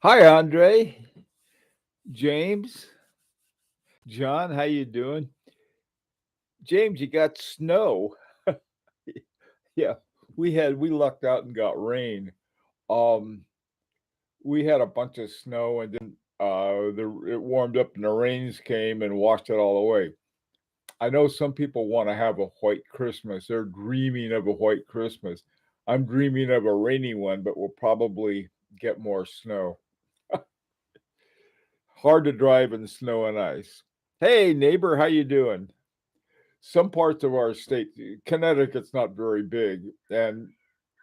Hi, Andre, James, John. How you doing, James? You got snow? Yeah, we lucked out and got rain. Um, we had a bunch of snow, and then it warmed up, and the rains came and washed it all away. I know some people want to have a white Christmas. They're dreaming of a white Christmas. I'm dreaming of a rainy one, but we'll probably get more snow. Hard to drive in snow and ice. Hey, neighbor, how you doing? Some parts of our state, Connecticut's not very big, and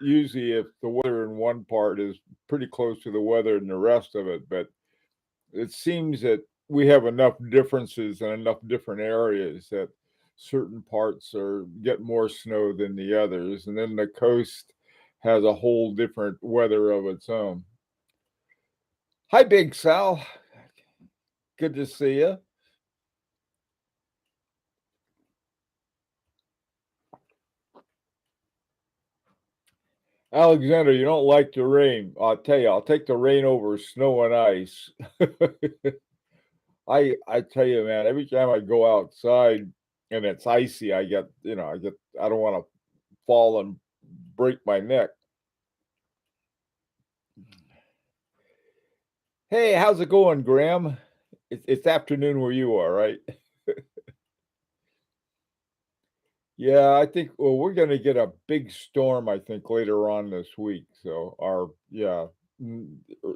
usually if the weather in one part is pretty close to the weather in the rest of it, but it seems that we have enough differences in enough different areas that certain parts are get more snow than the others, and then the coast has a whole different weather of its own. Hi, Big Sal. Good to see you. Alexander, you don't like the rain. I'll tell you, I'll take the rain over snow and ice. I tell you, man, every time I go outside and it's icy, I don't want to fall and break my neck. Hey, how's it going, Graham? It's afternoon where you are, right? Yeah, I think, well, we're going to get a big storm, I think, later on this week. So,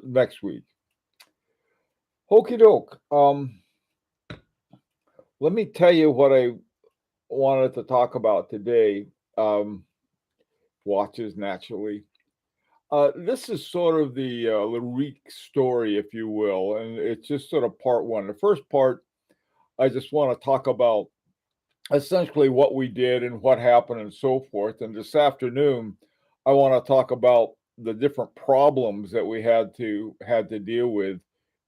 next week. Okie doke. Let me tell you what I wanted to talk about today. Um, Watches, naturally. This is sort of the Lyrique story, if you will, and it's just sort of part one. The first part, I just want to talk about essentially what we did and what happened and so forth. And this afternoon, I want to talk about the different problems that we had to deal with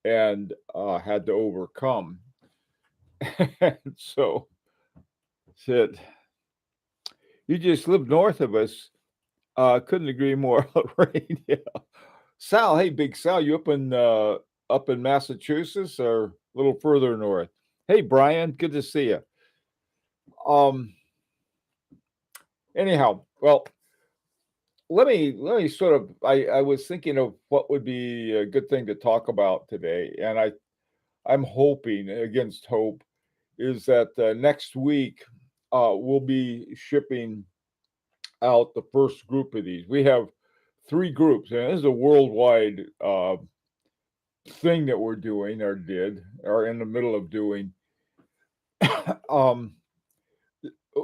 and had to overcome. So, Sid, you just live north of us. Couldn't agree more. Right? Yeah. Sal, hey, big Sal, you up in Massachusetts or a little further north? Hey, Brian, good to see you. Um, Anyhow, well, let me sort of I was thinking of what would be a good thing to talk about today, and I'm hoping against hope is that next week we'll be shipping out the first group of these. We have three groups, and this is a worldwide thing that we're doing or did or in the middle of doing. um,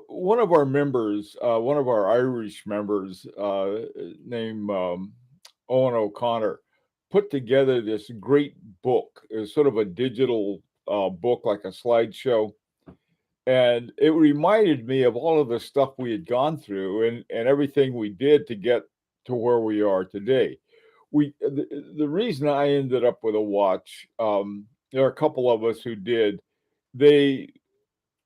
One of our members, one of our Irish members, named Owen O'Connor, put together this great book. It's sort of a digital book, like a slideshow, and it reminded me of all of the stuff we had gone through and everything we did to get to where we are today. The reason I ended up with a watch, there are a couple of us who did. They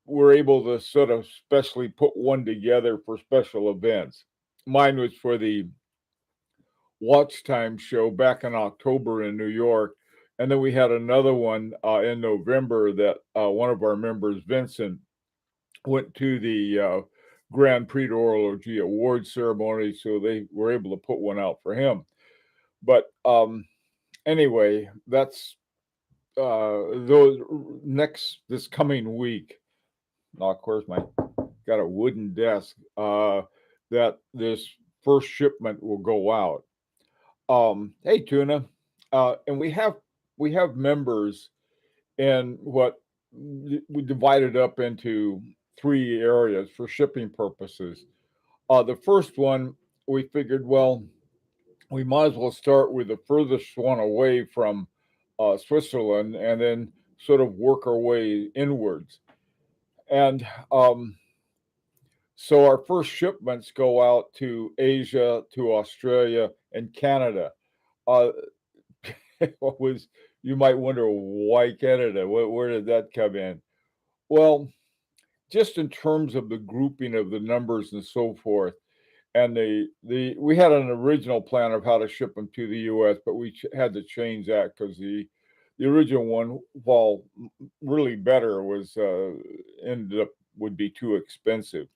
were able to sort of specially put one together for special events. Mine was for the Watch Time show back in October in New York. And then we had another one in November that one of our members, Vincent, went to the Grand Prix d'Horlogerie award ceremony. So they were able to put one out for him. But anyway, that's those next this coming week. Now, of course, my got a wooden desk that this first shipment will go out. Hey, Tuna, and we have members in what we divided up into three areas for shipping purposes. The first one we figured, well, we might as well start with the furthest one away from Switzerland, and then sort of work our way inwards. And so our first shipments go out to Asia, to Australia, and Canada. Uh, what was You might wonder why Canada? Where did that come in? Well, just in terms of the grouping of the numbers and so forth, and we had an original plan of how to ship them to the U.S., but we had to change that because the original one, while really better, was ended up would be too expensive.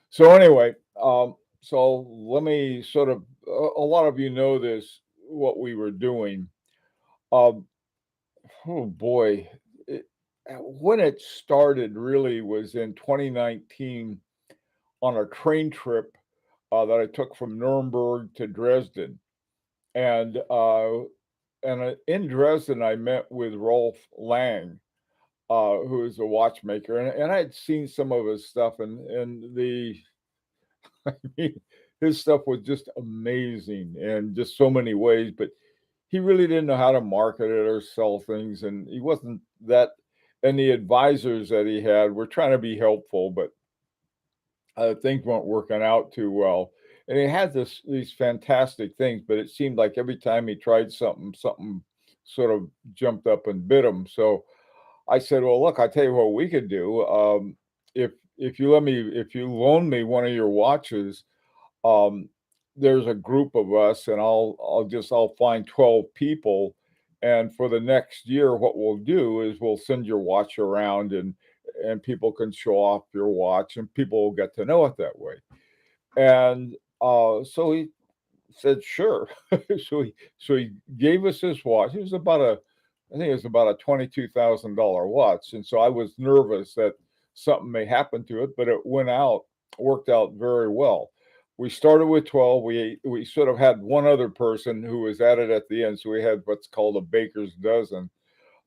So anyway, so let me sort of a lot of you know this what we were doing. Um, oh boy, it, when it started really was in 2019 on a train trip that I took from Nuremberg to Dresden, and in Dresden I met with Rolf Lang, who is a watchmaker, and I had seen some of his stuff, and I mean, his stuff was just amazing in just so many ways, but he really didn't know how to market it or sell things, and he wasn't that. And the advisors that he had were trying to be helpful, but things weren't working out too well. And he had these fantastic things, but it seemed like every time he tried something, something sort of jumped up and bit him. So I said, "Well, look, I tell you what we could do. If you if you loan me one of your watches, um, there's a group of us, and I'll find 12 people, and for the next year, what we'll do is we'll send your watch around, and people can show off your watch, and people will get to know it that way." And so he said, "Sure." So he gave us this watch. It was about I think it was about a $22,000 watch, and so I was nervous that something may happen to it, but it worked out very well. We started with 12. We sort of had one other person who was at it at the end, so we had what's called a baker's dozen,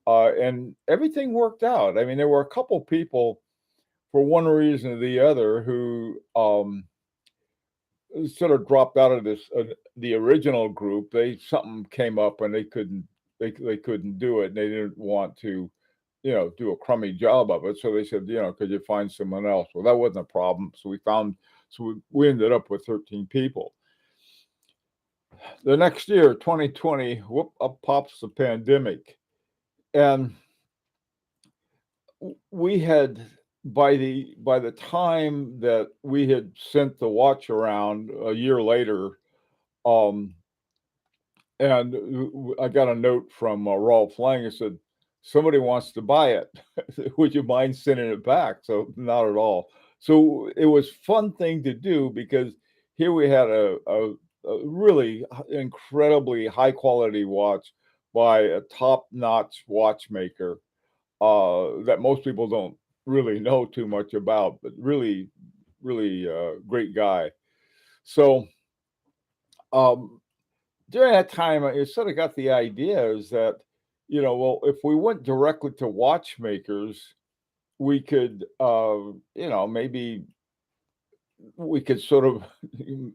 and everything worked out. I mean, there were a couple people for one reason or the other who sort of dropped out of the original group. They something came up and they couldn't do it, and they didn't want to, do a crummy job of it. So they said, could you find someone else? Well, that wasn't a problem. So we ended up with 13 people. The next year, 2020, whoop, up pops the pandemic, and we had by the time that we had sent the watch around a year later, um, and I got a note from Rolf Lang. It said, "Somebody wants to buy it. Would you mind sending it back?" So not at all. So it was fun thing to do because here we had a really incredibly high quality watch by a top notch watchmaker that most people don't really know too much about, but really, really great guy. So um, during that time, I sort of got the idea is that, well, if we went directly to watchmakers, we could, maybe we could sort of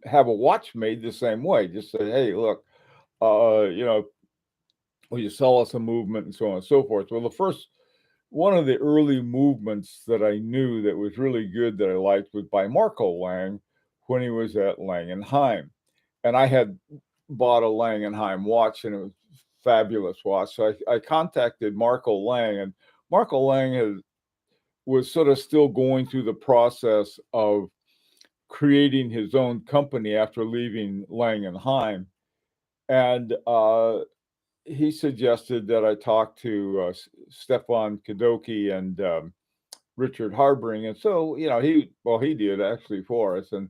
have a watch made the same way. Just say, hey, look, uh, you know, will you sell us a movement and so on and so forth. Well, one of the early movements that I knew that was really good that I liked was by Marco Lang when he was at Langenheim. And I had bought a Langenheim watch and it was a fabulous watch. So I contacted Marco Lang, and Marco Lang was sort of still going through the process of creating his own company after leaving Langenheim. And he suggested that I talk to Stefan Kadoki and Richard Harbring, and so he did actually for us, and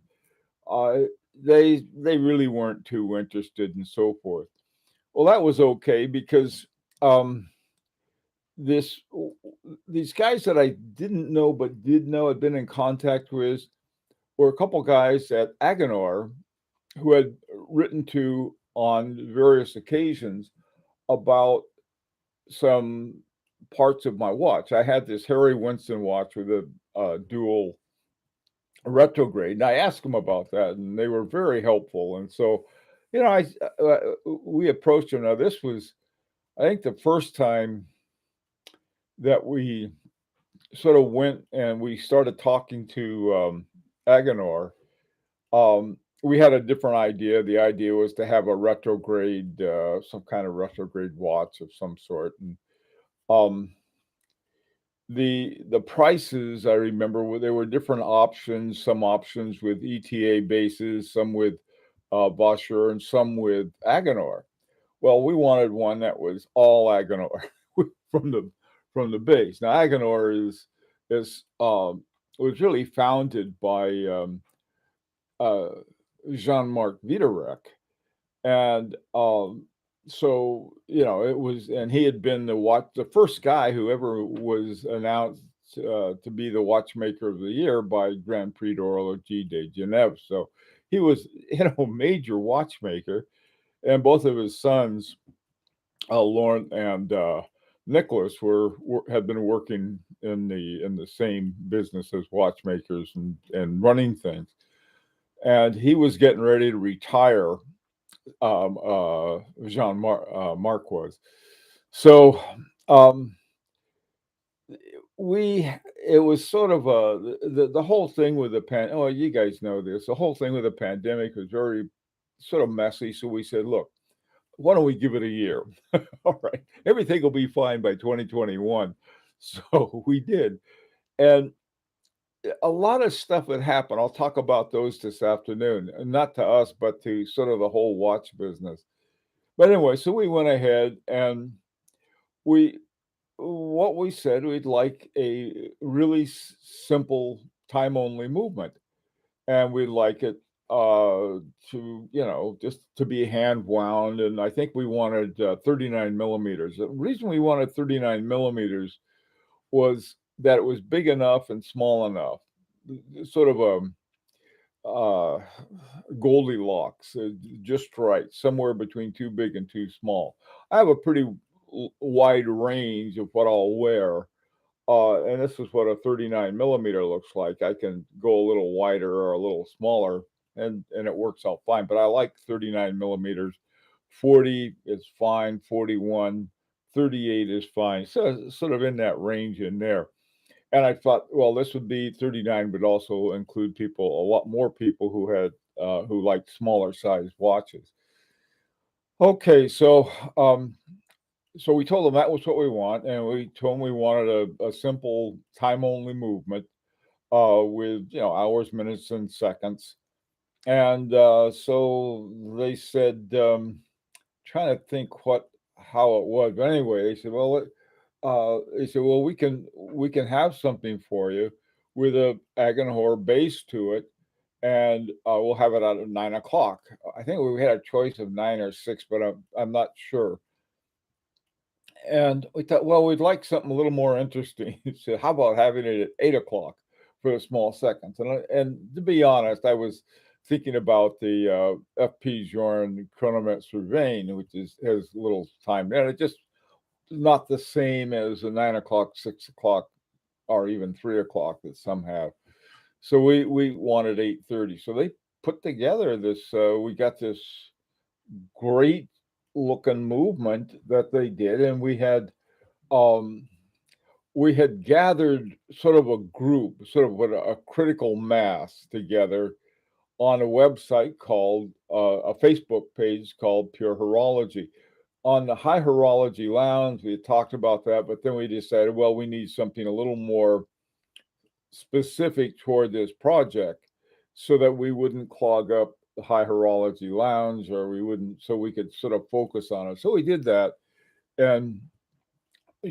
uh, they really weren't too interested and so forth. Well, that was okay because um, this these guys that I didn't know but did know had been in contact with were a couple guys at Agenor who had written to on various occasions about some parts of my watch. I had this Harry Winston watch with a dual retrograde, and I asked them about that, and they were very helpful. And so, I we approached them. Now, this was, I think, the first time that we sort of went and we started talking to Agenor. We had a different idea. The idea was to have a retrograde, some kind of retrograde watch of some sort, and um, the prices I remember there were different options, some options with ETA bases, some with Boscher, and some with Agenor. Well, we wanted one that was all Agenor from the base. Now Agenor is was really founded by uh, Jean-Marc Wiederreck, and so it was, and he had been the first guy who ever was announced to be the watchmaker of the year by Grand Prix d'Horlogerie de Genève. So he was a major watchmaker, and both of his sons, Lauren and Nicholas, had been working in the same business as watchmakers and running things, and he was getting ready to retire. Jean Marc was. So um, we it was sort of the whole thing with the oh, you guys know this. The whole thing with the pandemic was very sort of messy. So we said, look, why don't we give it a year? All right, everything will be fine by 2021. So we did, and a lot of stuff had happened. I'll talk about those this afternoon, not to us, but to sort of the whole watch business. But anyway, so we went ahead and we what we said we'd like a really simple time only movement, and we'd like it to just to be hand wound, and I think we wanted 39 millimeters. The reason we wanted 39 millimeters was that it was big enough and small enough, sort of a uh, Goldilocks, just right, somewhere between too big and too small. I have a pretty wide range of what I'll wear, and this is what a 39 millimeter looks like. I can go a little wider or a little smaller, and it works out fine. But I like 39 millimeters. 40 is fine. 41, 38 is fine. So sort of in that range in there. And I thought, well, this would be 39, but also include a lot more people who liked smaller size watches. Okay, um, so we told them that was what we want, and we told them we wanted a simple time only movement with hours, minutes, and seconds. And so they said, trying to think how it was, but anyway, they said, well, we can have something for you with a Agenhor base to it, and we'll have it out at 9 o'clock. I think we had a choice of 9 or 6, but I'm not sure. And we thought, well, we'd like something a little more interesting. So how about having it at 8 o'clock for the small seconds? And to be honest, I was thinking about the FP Journe Chronometre Survein, which has little time, and it just not the same as the 9 o'clock, 6 o'clock, or even 3 o'clock that some have. So we wanted 8:30. So they put together this. We got this great looking movement that they did, and um we had gathered sort of a group, sort of what a critical mass together on a website called a Facebook page called Pure Horology. On the High Horology Lounge, we had talked about that, but then we decided, well, we need something a little more specific toward this project so that we wouldn't clog up the High Horology Lounge, or we wouldn't, so we could sort of focus on it. So we did that, and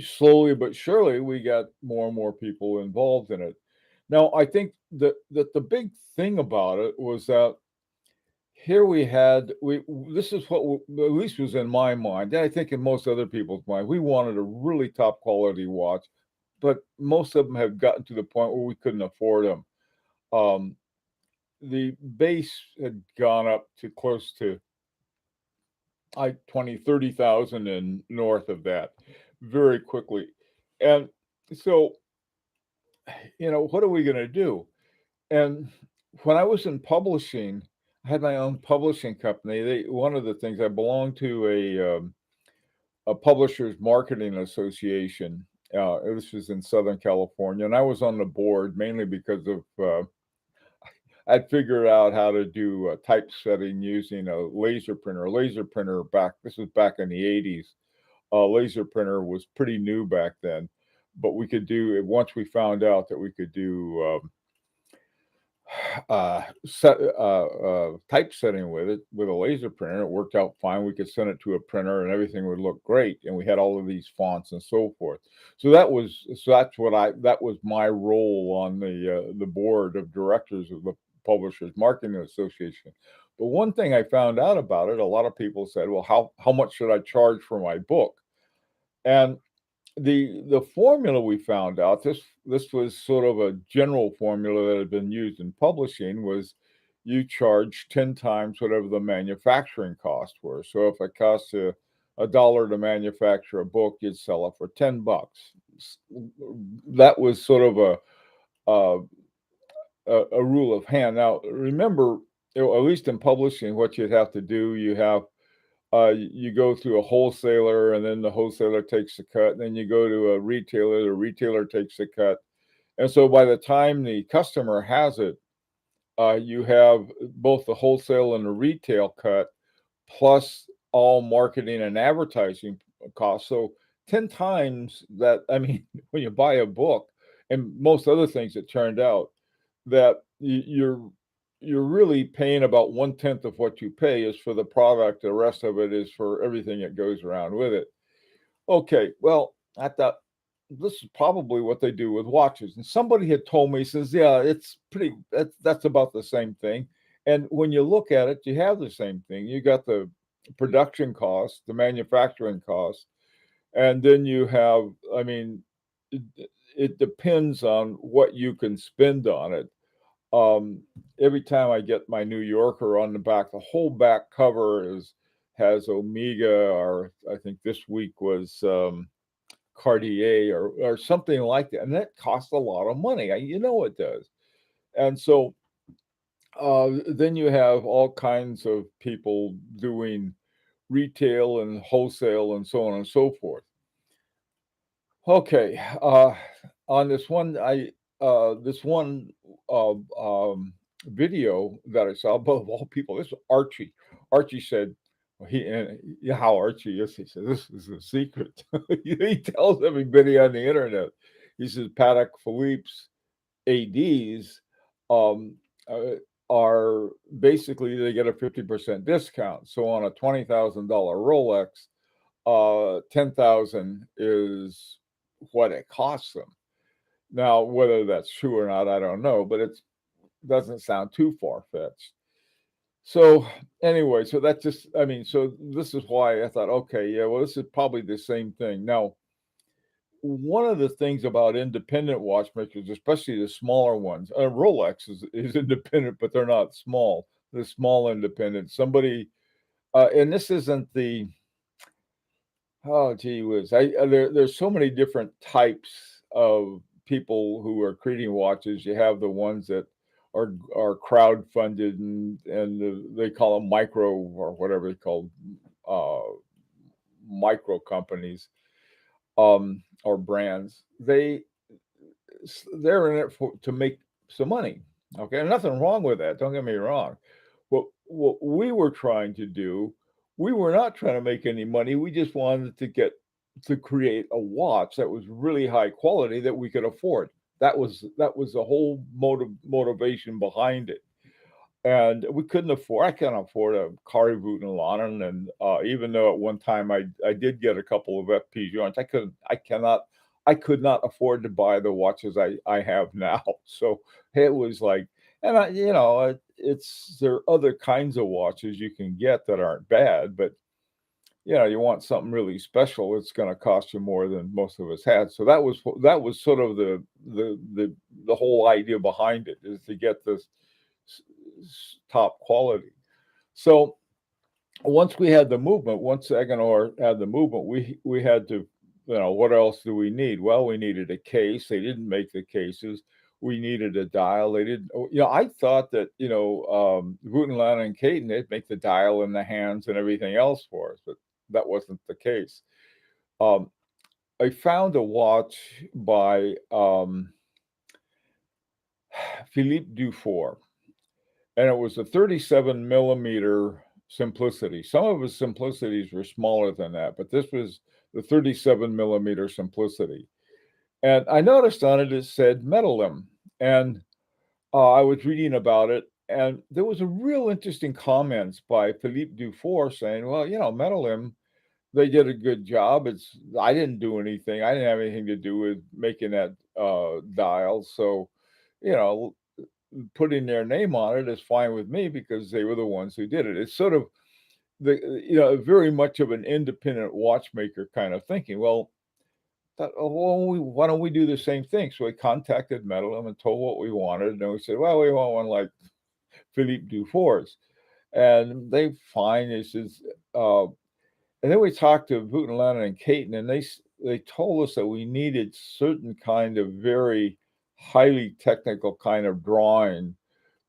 slowly but surely we got more and more people involved in it. Now, I think that the big thing about it was that here we this is what at least was in my mind, and I think in most other people's mind. We wanted a really top quality watch, but most of them have gotten to the point where we couldn't afford them. Um, the base had gone up to close to like 20, 30,000 and north of that very quickly. And so, what are we going to do? And when I was in publishing, I had my own publishing company. One of the things, I belonged to a publishers marketing association. This was in Southern California, and I was on the board mainly because of I'd figured out how to do typesetting using a laser printer. A laser printer this was back in the 80s. Laser printer was pretty new back then. but we could do it once we found out that we could do typesetting with it with a laser printer. It worked out fine. We could send it to a printer, and everything would look great. And we had all of these fonts and so forth. That was my role on the board of directors of the Publishers Marketing Association. But one thing I found out about it, a lot of people said, "Well, how much should I charge for my book?" And the formula we found out, this was sort of a general formula that had been used in publishing, was you charge 10 times whatever the manufacturing costs were. So if it costs you $1 to manufacture a book, you'd sell it for $10. That was sort of a a rule of hand. Now remember, at least in publishing, what you'd have to do, you go through a wholesaler, and then the wholesaler takes the cut. And then you go to a retailer, the retailer takes the cut. And so by the time the customer has it, you have both the wholesale and the retail cut, plus all marketing and advertising costs. So 10 times that, I mean, when you buy a book and most other things, it turned out that you're really paying about 1/10 of what you pay is for the product. The rest of it is for everything that goes around with it. Okay, well, I thought this is probably what they do with watches. And somebody had told me, says, yeah, that's about the same thing. And when you look at it, you have the same thing. You got the production cost, the manufacturing cost, and then you have, I mean, it, it depends on what you can spend on it. um, every time I get my New Yorker on the back, the whole back cover has Omega, or I think this week was Cartier, or something like that, and that costs a lot of money. You know it does. And so then you have all kinds of people doing retail and wholesale and so on and so forth. Okay, on this one uh, um, video that I saw, above all people, this was Archie. Archie said, well, yeah, how Archie is. He said, "This is a secret." He tells everybody on the internet. He says Patek Philippe's ADs um, uh, are basically, they get a 50% discount. So on a $20,000 Rolex, 10,000 is what it costs them. Now, whether that's true or not, I don't know, but it doesn't sound too far-fetched. So anyway, so that just, I mean, so this is why I thought, okay, yeah, well, this is probably the same thing. Now, one of the things about independent watchmakers, especially the smaller ones, Rolex is independent, but they're not small. The small independent. Somebody, and this isn't the, oh, gee whiz. There's so many different types of people who are creating watches. You have the ones that are crowd funded, they call them micro, or whatever they call uh, micro companies, or brands. They're in it to make some money. Okay, and nothing wrong with that. Don't get me wrong. What we were trying to do, we were not trying to make any money. We just wanted to create a watch that was really high quality that we could afford. That was the whole motivation behind it. And we couldn't afford. I can't afford a Kari Vuitton, and even though at one time I did get a couple of FP joints, I could not afford to buy the watches I have now. So it was like, and there are other kinds of watches you can get that aren't bad, but you want something really special, it's going to cost you more than most of us had. So that was sort of the whole idea behind it, is to get this top quality. So once Agenor had the movement, we had to, what else do we need? Well, we needed a case. They didn't make the cases. We needed a dial. They didn't. I thought that Vuitton and Caton, they'd make the dial and the hands and everything else for us, but that wasn't the case. Um, I found a watch by Philippe Dufour, and it was a 37 millimeter Simplicity. Some of his Simplicities were smaller than that, but this was the 37 millimeter Simplicity. And I noticed on it, it said metallim. And I was reading about it, and there was a real interesting comments by Philippe Dufour saying, well, metallim, they did a good job. I didn't do anything. I didn't have anything to do with making that dial. So, you know, putting their name on it is fine with me because they were the ones who did it. It's sort of very much of an independent watchmaker kind of thinking. Well, well, why don't we do the same thing? So we contacted Metalum and told what we wanted, and we said, well, we want one like Philippe Dufour's, and they fine. This is, and then we talked to Wooten Lennon and Caton, and they told us that we needed certain kind of very highly technical kind of drawing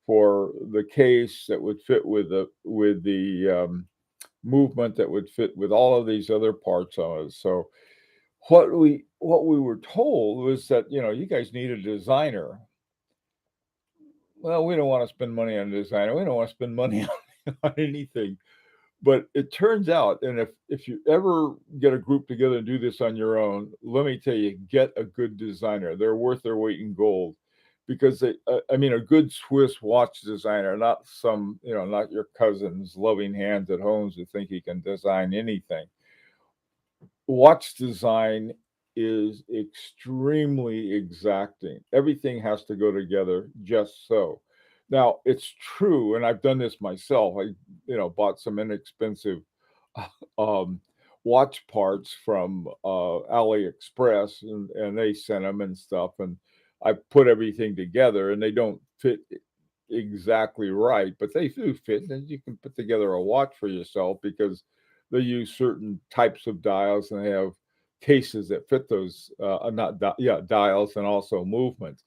for the case that would fit with the movement that would fit with all of these other parts of it. So what we were told was that you guys need a designer. Well, we don't want to spend money on a designer. We don't want to spend money on anything. But it turns out, and if you ever get a group together and do this on your own, let me tell you, get a good designer. They're worth their weight in gold, because I mean, a good Swiss watch designer, not not your cousin's loving hands at home who think he can design anything. Watch design is extremely exacting. Everything has to go together just so. Now, it's true, and I've done this myself. I bought some inexpensive um, watch parts from AliExpress, and they sent them and stuff, and I put everything together, and they don't fit exactly right, but they do fit, and you can put together a watch for yourself because they use certain types of dials, and they have cases that fit those not di- yeah dials and also movements.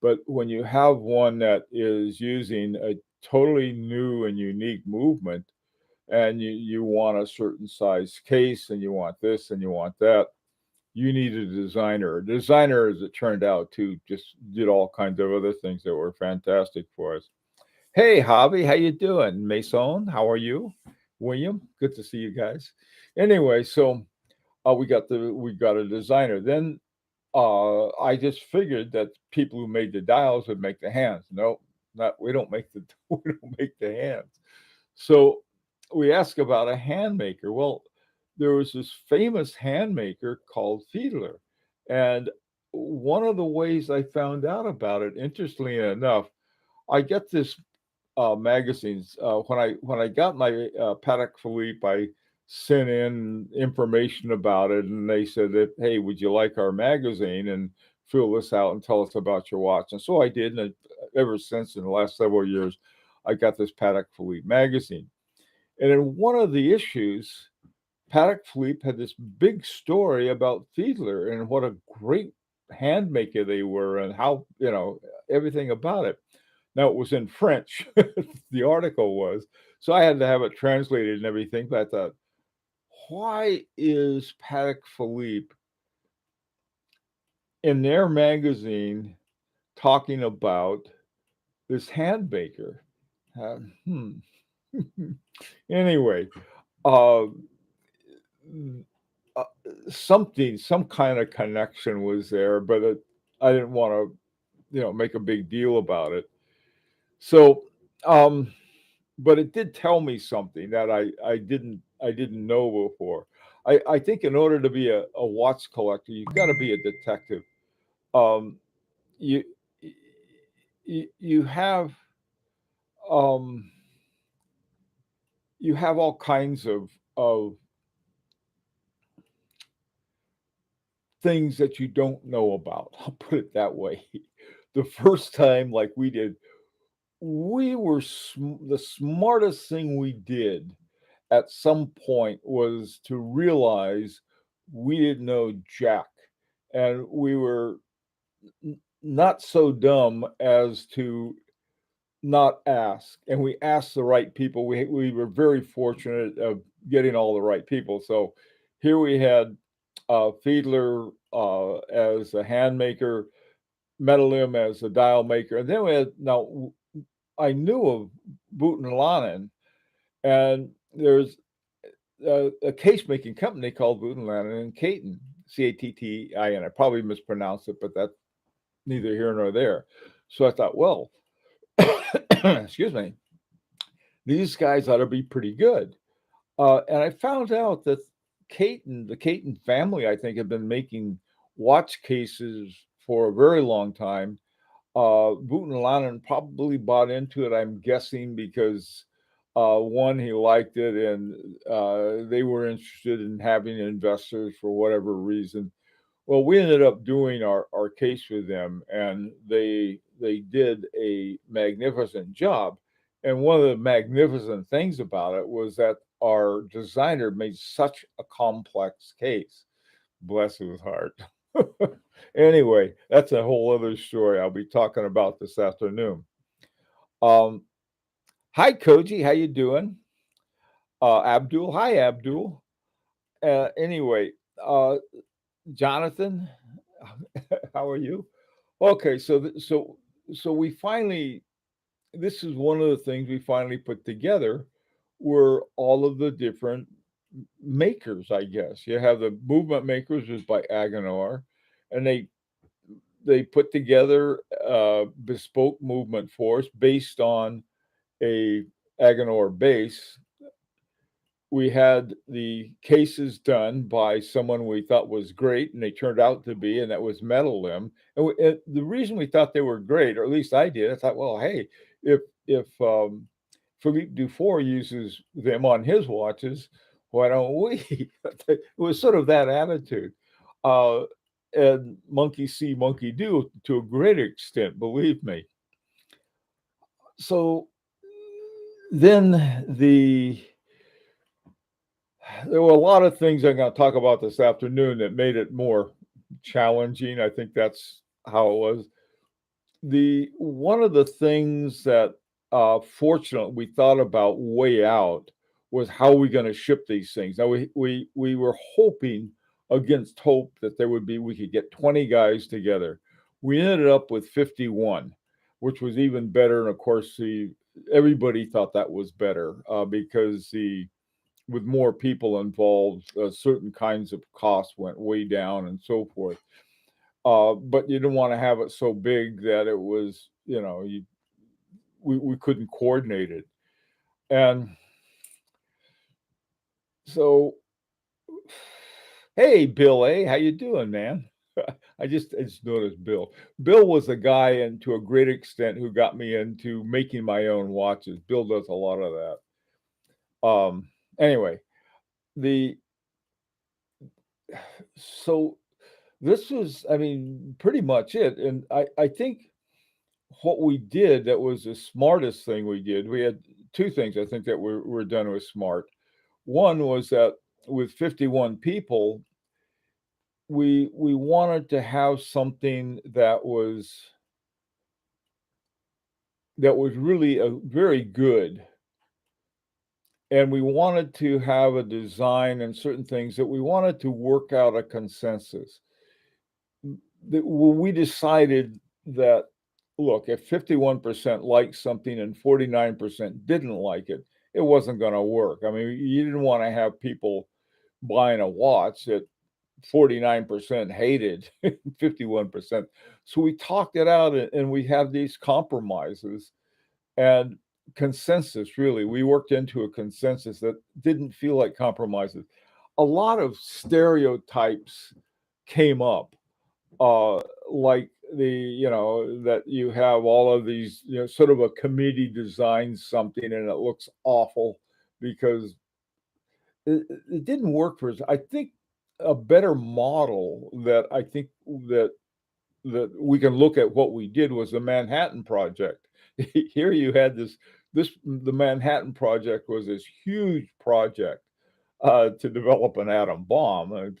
But when you have one that is using a totally new and unique movement, and you want a certain size case, and you want this and you want that, you need a designer. A designer, as it turned out, too, just did all kinds of other things that were fantastic for us. Hey, Javi, how you doing? Mason, how are you? William, good to see you guys. Anyway, so we got a designer. Then I just figured that people who made the dials would make the hands. No, not we don't make the we don't make the hands. So we asked about a hand maker. Well, there was this famous hand maker called Fiedler, and one of the ways I found out about it, interestingly enough, I get this magazines. When I got my Patek Philippe, I sent in information about it, and they said that, hey, would you like our magazine and fill this out and tell us about your watch? And so I did, and ever since, in the last several years, I got this Patek Philippe magazine. And in one of the issues, Patek Philippe had this big story about Fiedler and what a great hand maker they were, and how everything about it. Now, it was in French, the article was, so I had to have it translated and everything, but I thought, why is Patek Philippe in their magazine talking about this hand maker? Uh, hmm. Anyway, uh, uh, some kind of connection was there, but I didn't want to, make a big deal about it. So, um, but it did tell me something that I didn't know before. I think in order to be a watch collector, you've got to be a detective. Um, you you um, you have all kinds of things that you don't know about. I'll put it that way. The first time, like we did, we were the smartest thing we did at some point was to realize we didn't know jack, and we were not so dumb as to not ask, and we asked the right people. We were very fortunate of getting all the right people. So here we had Fiedler as a hand maker, Metallim as a dial maker, and then we had now I knew of Butenlanen, and there's a case making company called Butenlanen and Caton. Cattin. I probably mispronounced it, but that's neither here nor there. So I thought, well, excuse me, these guys ought to be pretty good. And I found out that the Caton family, I think, have been making watch cases for a very long time. Boot and Lannon probably bought into it, I'm guessing, because one, he liked it, and they were interested in having investors for whatever reason. Well, we ended up doing our case with them, and they did a magnificent job. And one of the magnificent things about it was that our designer made such a complex case. Bless his heart. Anyway, that's a whole other story I'll be talking about this afternoon. Um, Hi, Koji. How you doing? Abdul. Hi, Abdul. Anyway, uh, Jonathan, how are you? Okay, so we finally, this is one of the things we finally put together were all of the different makers, I guess. You have the movement makers is by Agenor, and they put together bespoke movement for us based on a Agenor base. We had the cases done by someone we thought was great, and they turned out to be, and that was Metal Limb. And the reason we thought they were great, or at least I did, I thought, well, hey, if Philippe Dufour uses them on his watches, why don't we? It was sort of that attitude. Uh, and monkey see, monkey do to a great extent, believe me. So then there were a lot of things I'm going to talk about this afternoon that made it more challenging. I think that's how it was. The one of the things that fortunately we thought about way out was how are we going to ship these things. Now we were hoping against hope that there would be we could get 20 guys together. We ended up with 51, which was even better. And of course, the everybody thought that was better because the with more people involved, certain kinds of costs went way down and so forth. But you didn't want to have it so big that it was, we couldn't coordinate it. And so, hey, Bill A, how you doing, man? I just noticed Bill. Bill was the guy, and to a great extent, who got me into making my own watches. Bill does a lot of that. Anyway, the so this was, I mean, pretty much it. And I think what we did that was the smartest thing we did, we had two things I think that were done was smart. One was that with 51 people, we wanted to have something that was really a very good, and we wanted to have a design and certain things that we wanted to work out a consensus. When we decided that, look, if 51% liked something and 49% didn't like it, it wasn't going to work. I mean, you didn't want to have people buying a watch that 49% hated, 51%. So we talked it out and we have these compromises and consensus, really. We worked into a consensus that didn't feel like compromises. A lot of stereotypes came up, uh, like that you have all of these, sort of a committee designs something and it looks awful because it didn't work for us. I think a better model that I think that we can look at what we did was the Manhattan Project. Here you had the Manhattan Project was this huge project to develop an atom bomb.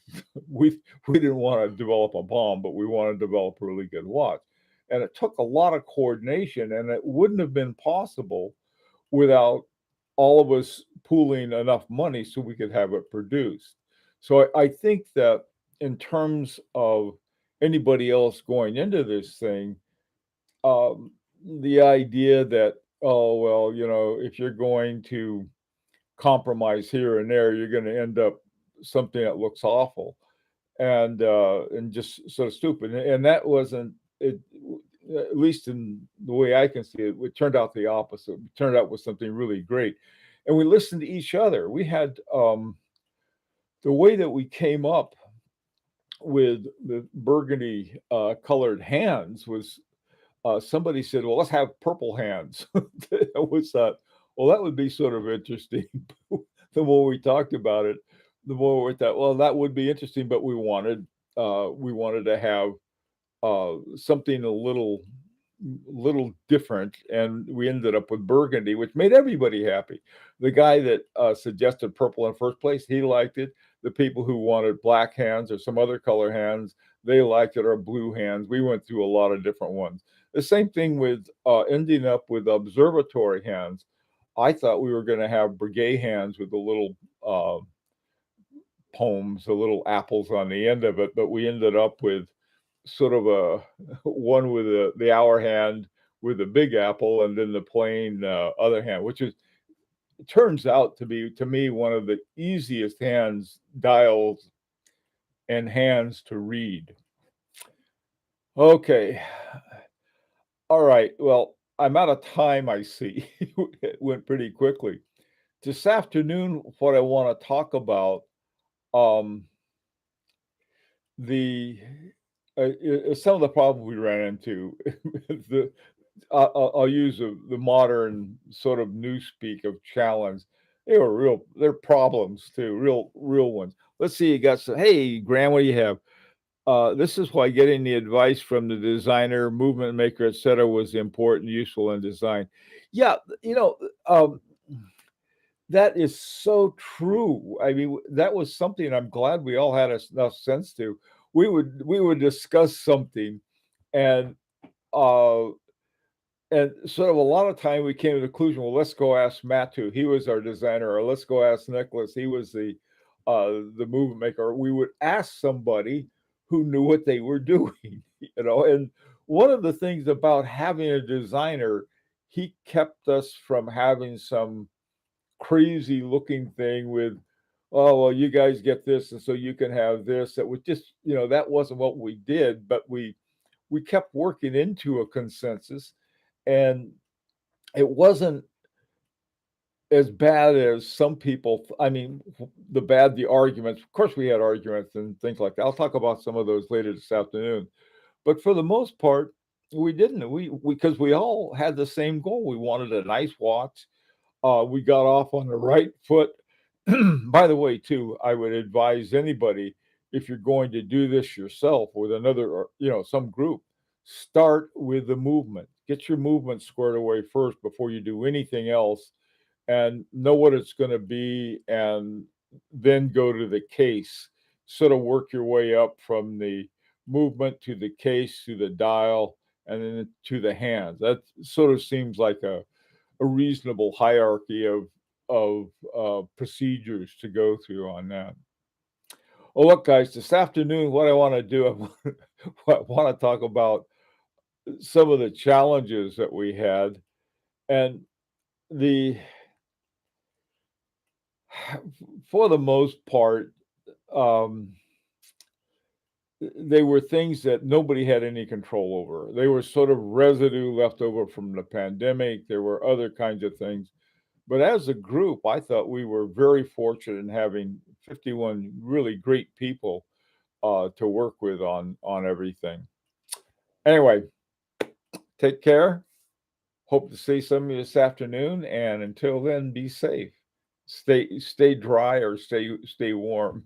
We didn't want to develop a bomb, but we wanted to develop a really good watch. And it took a lot of coordination, and it wouldn't have been possible without all of us pooling enough money so we could have it produced. So I think that in terms of anybody else going into this thing, the idea that, oh, well, if you're going to compromise here and there, you're going to end up something that looks awful. and just sort of stupid. And that wasn't it. At least in the way I can see it, it turned out the opposite. It turned out with something really great, and we listened to each other. We had the way that we came up with the burgundy colored hands was somebody said, "Well, let's have purple hands." I was thought, well, that would be sort of interesting. The more we talked about it, the more we thought, well, that would be interesting. But we wanted to have something a little different, and we ended up with burgundy, which made everybody happy. The guy that suggested purple in the first place, he liked it. The people who wanted black hands or some other color hands, they liked it, or blue hands. We went through a lot of different ones. The same thing with ending up with observatory hands. I thought we were going to have brigade hands with the little poems, the little apples on the end of it, but we ended up with sort of a one with the hour hand with a big apple, and then the plain other hand, which is turns out to be, to me, one of the easiest hands dials and hands to read. Okay, all right. Well, I'm out of time. I see it went pretty quickly. This afternoon, what I want to talk about um, the some of the problems we ran into. the I'll use the modern sort of newspeak of challenge. They were real. They're problems too, real ones. Let's see. You got some. Hey, Graham, what do you have? This is why getting the advice from the designer, movement maker, etc., was important, useful in design. Yeah, you know, um, that is so true. I mean, that was something I'm glad we all had enough sense to. We would discuss something, and uh, and sort of a lot of time we came to the conclusion, well, let's go ask Matu. He was our designer, or let's go ask Nicholas. He was the movement maker. We would ask somebody who knew what they were doing, you know. And one of the things about having a designer, he kept us from having some crazy looking thing with, oh, well, you guys get this, and so you can have this. That was just, you know, that wasn't what we did, but we kept working into a consensus, and it wasn't as bad as some people. I mean, the arguments. Of course, we had arguments and things like that. I'll talk about some of those later this afternoon. But for the most part, we didn't. Because we all had the same goal. We wanted a nice watch. We got off on the right foot. By the way, too, I would advise anybody, if you're going to do this yourself with another, or some group, start with the movement. Get your movement squared away first before you do anything else, and know what it's going to be, and then go to the case. Sort of work your way up from the movement to the case to the dial, and then to the hands. That sort of seems like a reasonable hierarchy of procedures to go through on that. Oh, look, guys, this afternoon, what I want to do, I want to talk about some of the challenges that we had, and the for the most part, um, they were things that nobody had any control over. They were sort of residue left over from the pandemic. There were other kinds of things. But as a group, I thought we were very fortunate in having 51 really great people to work with on everything. Anyway, take care. Hope to see some of you this afternoon, and until then, be safe. Stay dry, or stay warm.